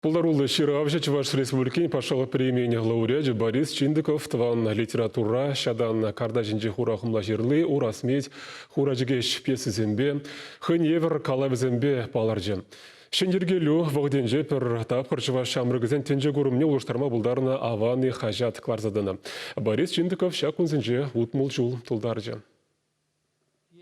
Пулдарулы Ширавжа Чуваш Республикин пашалы премияне лауреат Борис Чиндиков тван литература шадан кардажинжи хура хумла жирлы урасмет хура жигеш пьесы зембе хыневер калав зембе паларжы. Шендергелю вогденже пер тапқыр Чуваш шамрыгызен тенже гурумне улыштарма булдарына аваны хажат кларзадына. Борис Чиндиков шакунзенже утмул жул тулдаржы.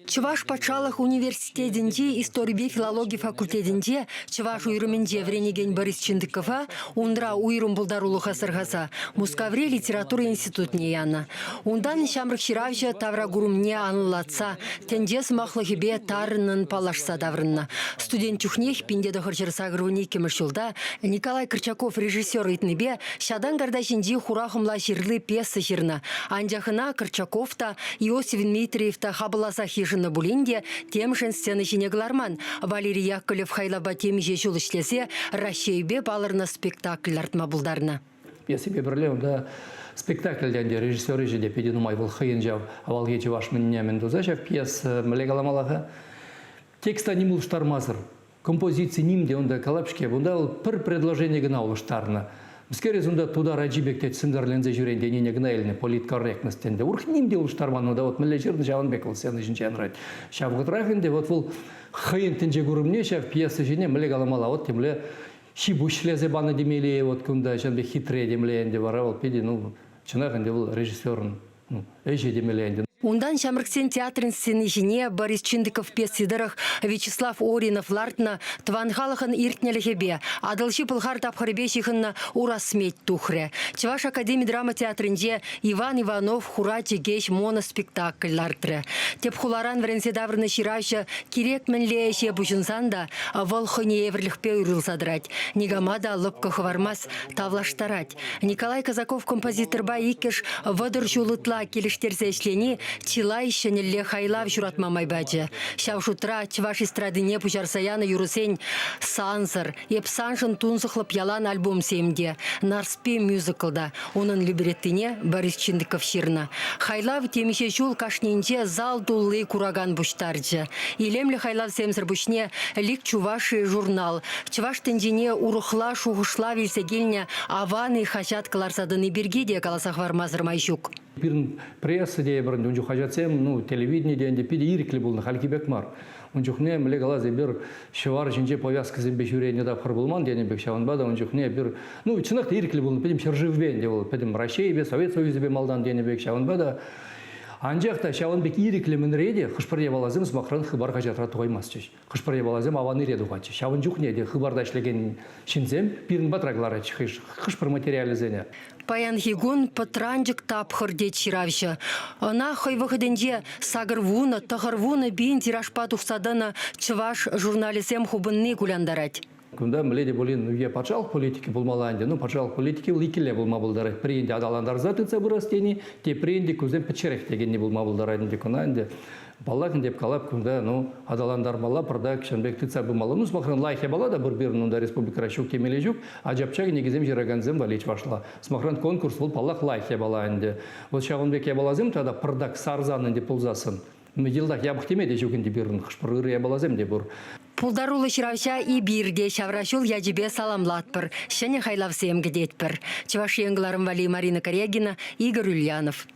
Чуваш патшалық университетінде история филология факультетінде Чуваш уйрымінде вренеген Борис Чиндикова ундра уйрым булдарулы хасырғаса Мускавре литература институтне яна. Ундан шамрық ширавжа тавра гурумне анылатса, тендес мақлығыбе тарынын палашса даврынна. Студент чухнех пиндеді хырчырсағыруыне кемішілда Николай Крчаков режиссер итнебе шадан гардашинде хурахымла жирлы пьеса жирна. Анжахына Крчаковта, Иосиф Дмитриевта хабыласа хижин на булинде тем же сцены жинегларман. Валерий Яковлев хайлаба тем же жул ишлесе Рашейбе балырна спектакль артма булдарна. Пьеса беберле да спектакльден де режиссер же пединумай был хыйынжав авалге Чуваш меннемен дозачав пьес млегаламалаха. Текста не мулштармазыр. Композиции нимде онда калапшке бунда пыр предложение гына улштарна. Скорее зунда туда раджибектет сындерлензе жүренде не гнайльне политкорректностенде. Урх нимде улштарману да вот мележирны жаван бекл сен жинчен райт. Шавгытрахенде вот вол хыйынтенже гурумне шав пьеса жине млегаламала вот темле шибушлезе баны демеле вот кунда жанбе хитре демленде вара вот педи ну чынагынде вол режиссерн ну эже демеленде. Ундан шамрыксен театрын сценежине Борис Чиндиков пьесидырых Вячеслав Оринов лартна тванхалахын иртнелехебе, адылши пылхар тапхарбе шихынна урасмет тухре. Чуваш академия драма театрынде Иван Иванов хурати геш моноспектакль лартре. Тепхуларан вренседаврны шираща кирек менлееше бужынсанда волхыне еврлихпе урылсадрать. Нигамада лыпка хвармас тавлаштарать. Николай Казаков композиторба икеш вадыр жулытла келиштерзе ишлени Чилай шенелле хайлав журатма майбаджа. Шавшутра Чуваш эстрадыне пужарсаяна юрусень сансыр. Епсаншын тунзықлып ялан альбом семде. Нарспе мюзиклда. Onun librettine Борис Чиндиков ширна. Хайлав темеше жул кашнинче зал дуллы кураган буштарджа. Илемле хайлав семсір бушне лик Чуваши журнал. Чуваш тенжине урухла шуғышла вилсегельня аваны хачат каларсадыны бергеде каласах вармазыр майшук. Бирн пресса де бирн унжу хажатсем, ну телевидение де пиде ирикли булны халкибек мар. Унжухне млегалазе бир шевар жинже повязка зембе жүренне да хырбулман дене бек шаванбада унжухне бир ну чынакта ирикли булны пидим шыржывбен де бол пидим Россия Совет Союзы бе малдан дене бек шаванбада. Анжақта шаванбек ириклемін реде хышпырне балазым смахран хыбар хажатра туғаймас чеш. Хышпырне балазым аваны реду хачы. Шаван жухне де хыбарда ішлеген шинзем пирн батраглары хышпыр материализене. Паян хигун патранжик тапхыр дет ширавша. Она хой выходенде сагырвуна, тахарвуна бин тирашпа тухсадана Чуваш журналисем хубынны гуляндарать. Кунда мледе болин уе пачал политики булмаланде, ну пачал политики ликиле булма булдары. Приенде адаландар затыца бурастени, те приенде кузем печерех тегенне булма булдарайнде кунанде. Баллакын деп калап кунда, ну адаландар бала пырда кшенбек тыца бумалы. Ну смахран лайхе бала да бурбирн да республика рашук кемележук, а жапчаг негизем жираганзем валич вашла. Смахран конкурс был паллах лайхе баланде. Вот шаванбек я балазем тогда пырдак сарзанынде пулзасын. Мидилдах ябық темеде жүгінде берін қышпырыр я балазем де бұр. Пулдарулы шыравша и бирде шаврашул яжибе саламлатпыр. Шәне хайлав семгедетпір. Чуваш еңгіларым Вали Марина Корягина, Игорь Ульянов.